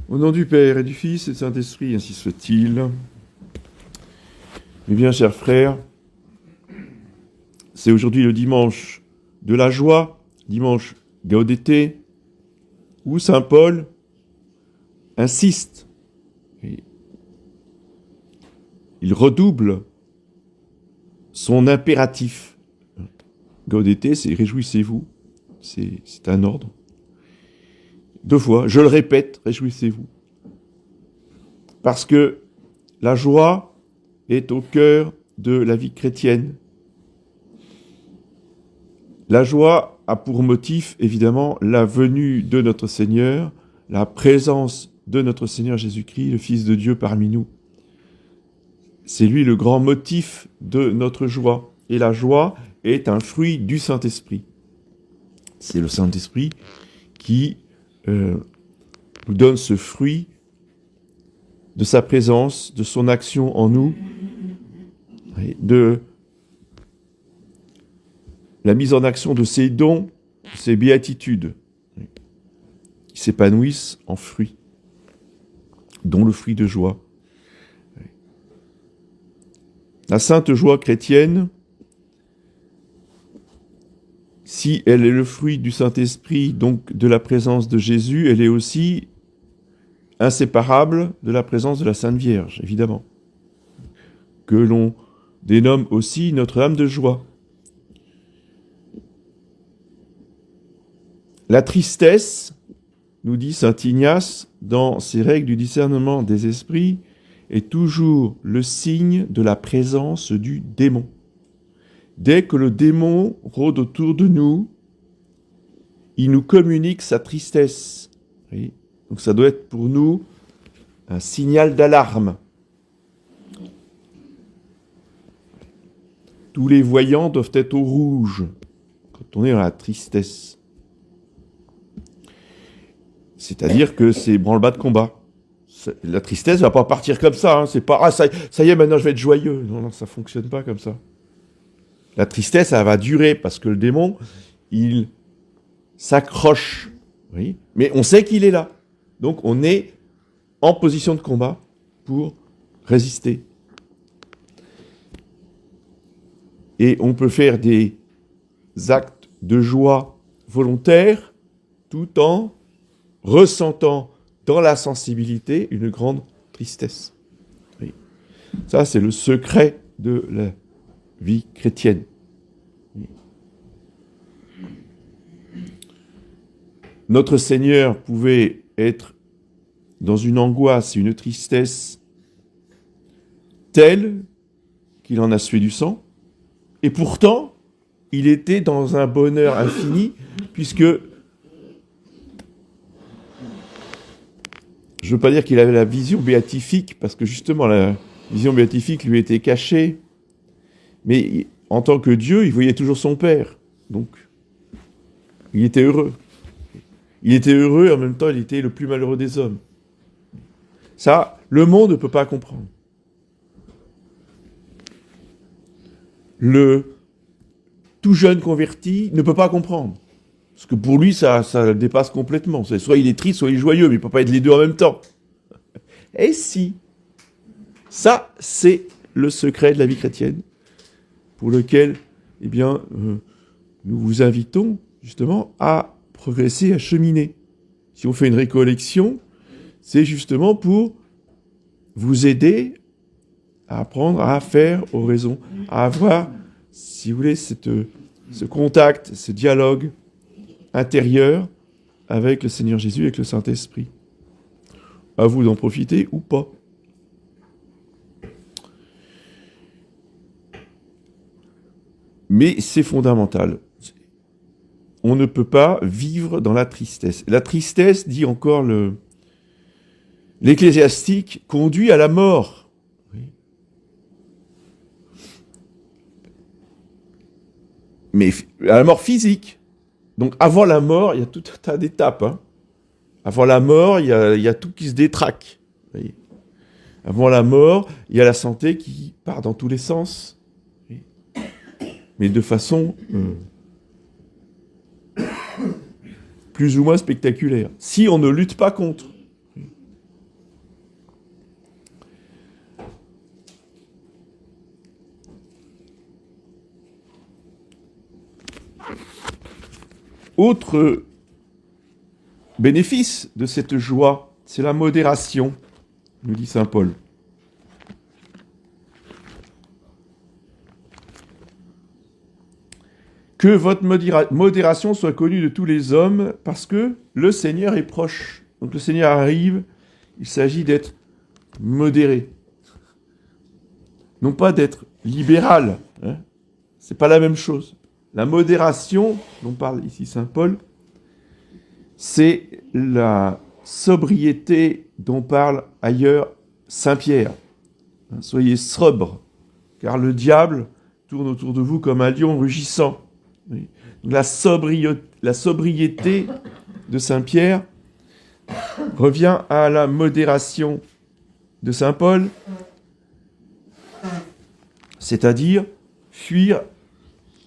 Au nom du Père et du Fils et du Saint-Esprit, ainsi soit-il. Mes bien chers frères, c'est aujourd'hui le dimanche de la joie, dimanche Gaudete, où Saint Paul insiste. Il redouble son impératif. Gaudete, c'est réjouissez-vous, c'est un ordre. 2 fois, je le répète, réjouissez-vous. Parce que la joie est au cœur de la vie chrétienne. La joie a pour motif, évidemment, la venue de notre Seigneur, la présence de notre Seigneur Jésus-Christ, le Fils de Dieu parmi nous. C'est lui le grand motif de notre joie. Et la joie est un fruit du Saint-Esprit. C'est le Saint-Esprit qui nous donne ce fruit de sa présence, de son action en nous, de la mise en action de ses dons, ses béatitudes, qui s'épanouissent en fruits, dont le fruit de joie. La sainte joie chrétienne, si elle est le fruit du Saint-Esprit, donc de la présence de Jésus, elle est aussi inséparable de la présence de la Sainte Vierge, évidemment, que l'on dénomme aussi notre âme de joie. La tristesse, nous dit saint Ignace, dans ses règles du discernement des esprits, est toujours le signe de la présence du démon. Dès que le démon rôde autour de nous, il nous communique sa tristesse. Oui. Donc ça doit être pour nous un signal d'alarme. Tous les voyants doivent être au rouge quand on est dans la tristesse. C'est-à-dire que c'est branle-bas de combat. La tristesse ne va pas partir comme ça. C'est pas ça y est, maintenant je vais être joyeux. Non, ça ne fonctionne pas comme ça. La tristesse, elle va durer parce que le démon, il s'accroche. Oui, mais on sait qu'il est là. Donc on est en position de combat pour résister. Et on peut faire des actes de joie volontaires tout en ressentant dans la sensibilité une grande tristesse. Oui. Ça, c'est le secret de la vie chrétienne. Oui. Notre Seigneur pouvait être dans une angoisse, une tristesse telle qu'il en a sué du sang, et pourtant, il était dans un bonheur infini, puisque je ne veux pas dire qu'il avait la vision béatifique, parce que justement, la vision béatifique lui était cachée, mais en tant que Dieu, il voyait toujours son Père. Donc, il était heureux. Il était heureux et en même temps, il était le plus malheureux des hommes. Ça, le monde ne peut pas comprendre. Le tout jeune converti ne peut pas comprendre. Parce que pour lui, ça le dépasse complètement. Soit il est triste, soit il est joyeux, mais il ne peut pas être les deux en même temps. Et si, ça, c'est le secret de la vie chrétienne, pour lequel, eh bien, nous vous invitons justement à progresser, à cheminer. Si on fait une récollection, c'est justement pour vous aider à apprendre à faire oraison, à avoir, si vous voulez, ce contact, ce dialogue intérieur avec le Seigneur Jésus, avec le Saint-Esprit. À vous d'en profiter ou pas. Mais c'est fondamental. On ne peut pas vivre dans la tristesse. La tristesse, dit encore l'Ecclésiastique, conduit à la mort. Oui. Mais à la mort physique. Donc avant la mort, il y a tout un tas d'étapes. Avant la mort, il y a tout qui se détraque. Vous voyez. Avant la mort, il y a la santé qui part dans tous les sens. Oui. Mais de façon plus ou moins spectaculaire. Si on ne lutte pas contre. Autre bénéfice de cette joie, c'est la modération, nous dit saint Paul. Que votre modération soit connue de tous les hommes, parce que le Seigneur est proche. Donc le Seigneur arrive, il s'agit d'être modéré. Non pas d'être libéral, hein. C'est pas la même chose. La modération, dont parle ici saint Paul, c'est la sobriété dont parle ailleurs saint Pierre. Soyez sobres, car le diable tourne autour de vous comme un lion rugissant. La sobriété de saint Pierre revient à la modération de saint Paul, c'est-à-dire fuir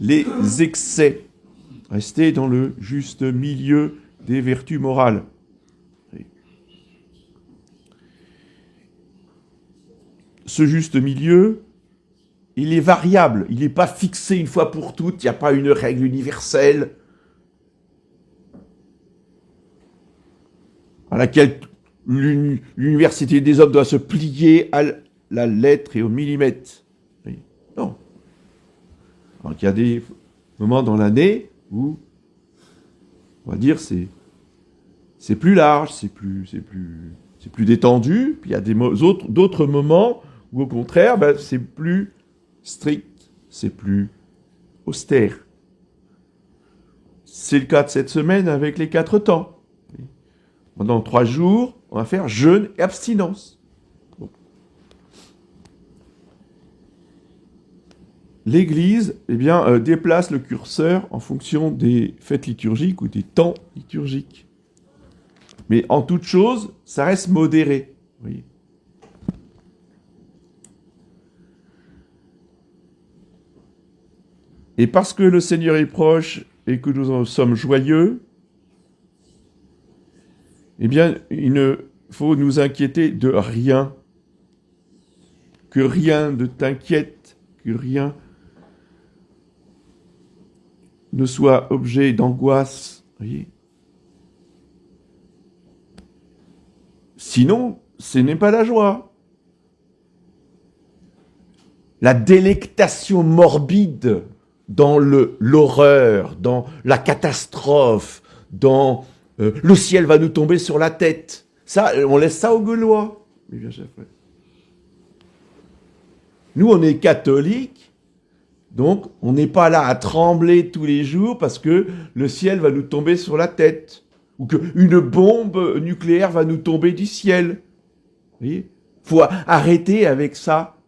les excès, rester dans le juste milieu des vertus morales. Ce juste milieu, il est variable, il n'est pas fixé une fois pour toutes, il n'y a pas une règle universelle à laquelle l'université des hommes doit se plier à la lettre et au millimètre. Non. Donc il y a des moments dans l'année où, on va dire, c'est plus large, c'est plus détendu, puis il y a d'autres moments où, au contraire, c'est plus strict, c'est plus austère. C'est le cas de cette semaine avec les 4 temps. Pendant 3 jours, on va faire jeûne et abstinence. Bon. L'Église, déplace le curseur en fonction des fêtes liturgiques ou des temps liturgiques. Mais en toute chose, ça reste modéré. Vous voyez. Et parce que le Seigneur est proche et que nous en sommes joyeux, il ne faut nous inquiéter de rien. Que rien ne t'inquiète, que rien ne soit objet d'angoisse. Voyez. Sinon, ce n'est pas la joie. La délectation morbide dans l'horreur, dans la catastrophe, dans le ciel va nous tomber sur la tête. Ça, on laisse ça aux Gaulois. Mais bien, chef, ouais. Nous, on est catholiques, donc on n'est pas là à trembler tous les jours parce que le ciel va nous tomber sur la tête ou qu'une bombe nucléaire va nous tomber du ciel. Vous voyez ? Faut arrêter avec ça.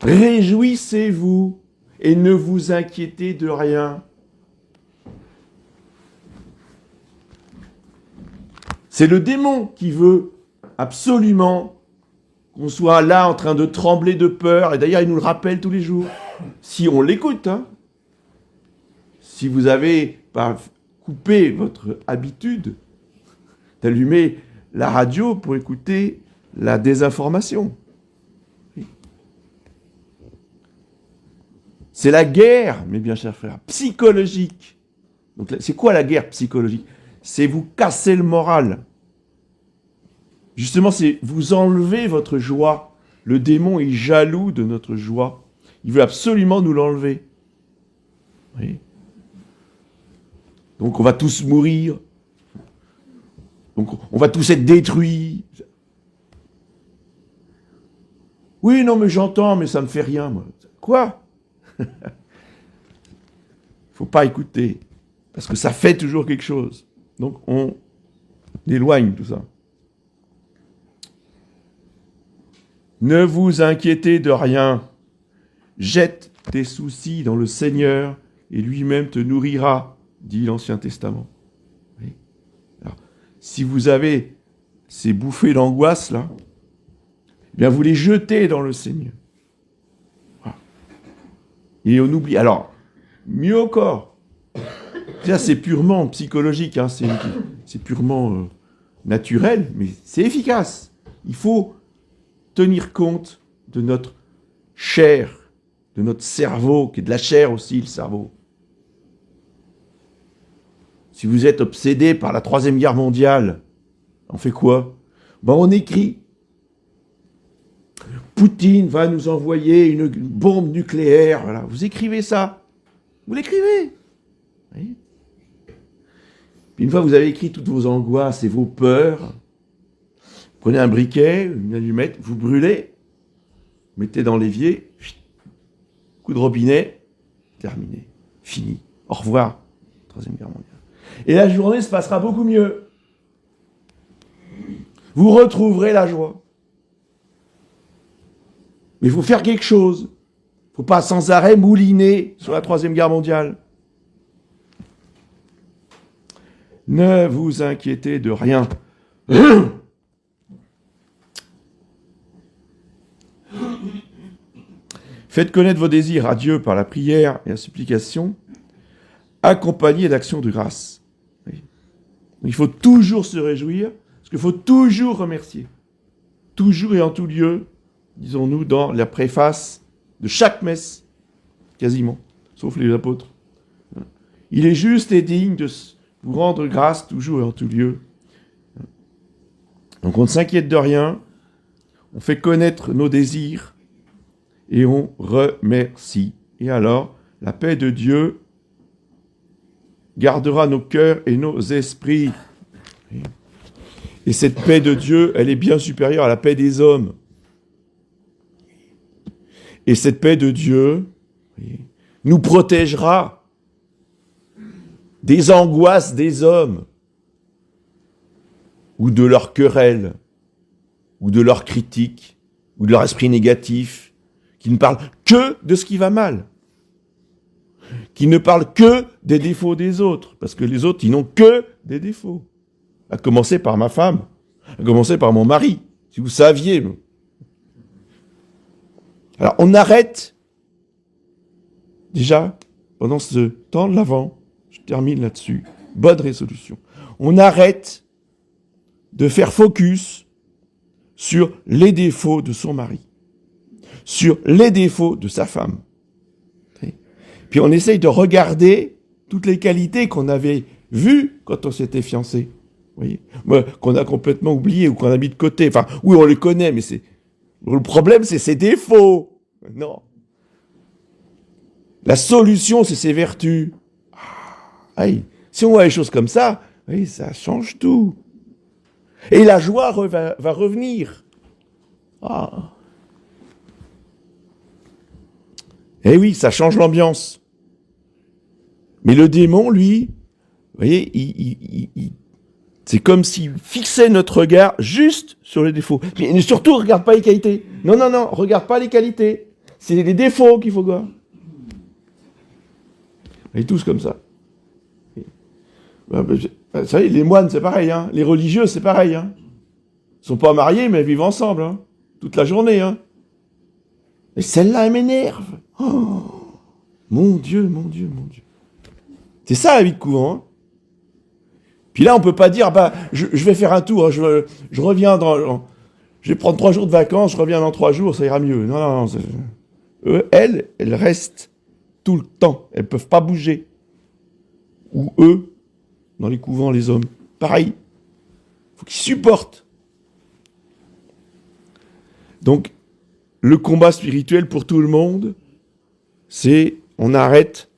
Réjouissez-vous et ne vous inquiétez de rien. C'est le démon qui veut absolument qu'on soit là en train de trembler de peur. Et d'ailleurs, il nous le rappelle tous les jours. Si on l'écoute, hein. Si vous avez pas coupé votre habitude d'allumer la radio pour écouter la désinformation. C'est la guerre, mes bien chers frères, psychologique. Donc, c'est quoi la guerre psychologique ? C'est vous casser le moral. Justement, c'est vous enlever votre joie. Le démon est jaloux de notre joie. Il veut absolument nous l'enlever. Oui. Donc on va tous mourir. Donc on va tous être détruits. Oui, non, mais j'entends, mais ça me fait rien, moi. Quoi ? Faut pas écouter. Parce que ça fait toujours quelque chose. Donc on éloigne tout ça. Ne vous inquiétez de rien. Jette tes soucis dans le Seigneur et lui-même te nourrira, dit l'Ancien Testament. Oui. Alors, si vous avez ces bouffées d'angoisse là, eh bien vous les jetez dans le Seigneur. Voilà. Et on oublie. Alors, mieux encore, ça c'est purement psychologique, hein, c'est purement naturel, mais c'est efficace. Il faut tenir compte de notre chair, de notre cerveau, qui est de la chair aussi, le cerveau. Si vous êtes obsédé par la Troisième Guerre mondiale, on fait quoi? On écrit. Poutine va nous envoyer une bombe nucléaire. Voilà. Vous écrivez ça. Vous l'écrivez. Oui. Puis une fois que vous avez écrit toutes vos angoisses et vos peurs, vous prenez un briquet, une allumette, vous brûlez, vous mettez dans l'évier, coup de robinet, terminé, fini. Au revoir. Troisième Guerre mondiale. Et la journée se passera beaucoup mieux. Vous retrouverez la joie. Mais il faut faire quelque chose. Il ne faut pas sans arrêt mouliner sur la Troisième Guerre mondiale. Ne vous inquiétez de rien. Faites connaître vos désirs à Dieu par la prière et la supplication, accompagnés d'actions de grâce. Oui. Il faut toujours se réjouir, parce qu'il faut toujours remercier. Toujours et en tout lieu, disons-nous dans la préface de chaque messe, quasiment, sauf les apôtres. Il est juste et digne de vous rendre grâce toujours et en tout lieu. Donc on ne s'inquiète de rien, on fait connaître nos désirs et on remercie. Et alors, la paix de Dieu gardera nos cœurs et nos esprits. Et cette paix de Dieu, elle est bien supérieure à la paix des hommes. Et cette paix de Dieu nous protégera des angoisses des hommes, ou de leurs querelles, ou de leurs critiques, ou de leur esprit négatif, qui ne parlent que de ce qui va mal, qui ne parlent que des défauts des autres, parce que les autres, ils n'ont que des défauts. À commencer par ma femme, à commencer par mon mari, si vous saviez. Alors, on arrête, déjà, pendant ce temps de l'Avent, je termine là-dessus, bonne résolution, on arrête de faire focus sur les défauts de son mari, sur les défauts de sa femme. Puis on essaye de regarder toutes les qualités qu'on avait vues quand on s'était fiancé. Voyez, qu'on a complètement oublié ou qu'on a mis de côté. Enfin, oui, on les connaît, mais le problème, c'est ses défauts. Non. La solution, c'est ses vertus. Si on voit les choses comme ça, oui, ça change tout. Et la joie va revenir. Eh oui, ça change l'ambiance. Mais le démon, lui, vous voyez, c'est comme s'il fixait notre regard juste sur les défauts. Mais surtout, regarde pas les qualités. Non, regarde pas les qualités. C'est les défauts qu'il faut voir. Et tous comme ça. Vous savez, les moines, c'est pareil. Hein. Les religieux, c'est pareil. Hein. Ils sont pas mariés, mais ils vivent ensemble. Hein. Toute la journée. Hein. Et celle-là, elle m'énerve. Oh, mon Dieu. C'est ça la vie de couvent. Hein. Puis là, on peut pas dire, je vais faire un tour, hein, je reviens je vais prendre 3 jours de vacances, je reviens dans 3 jours, ça ira mieux. Non. Elles restent tout le temps. Elles peuvent pas bouger. Ou eux, dans les couvents, les hommes. Pareil. Faut qu'ils supportent. Donc, le combat spirituel pour tout le monde, c'est, on arrête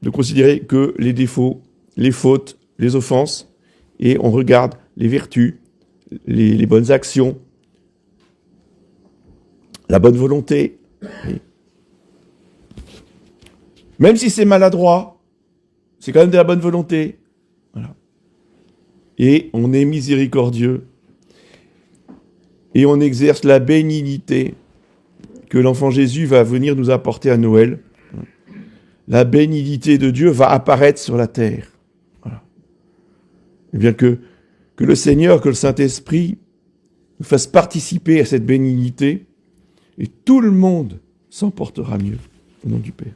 de considérer que les défauts, les fautes, les offenses, et on regarde les vertus, les bonnes actions, la bonne volonté. Même si c'est maladroit, c'est quand même de la bonne volonté. Voilà. Et on est miséricordieux. Et on exerce la bénignité que l'enfant Jésus va venir nous apporter à Noël. La bénignité de Dieu va apparaître sur la terre. Voilà. Et bien que le Seigneur, que le Saint-Esprit nous fasse participer à cette bénignité, et tout le monde s'en portera mieux, au nom du Père.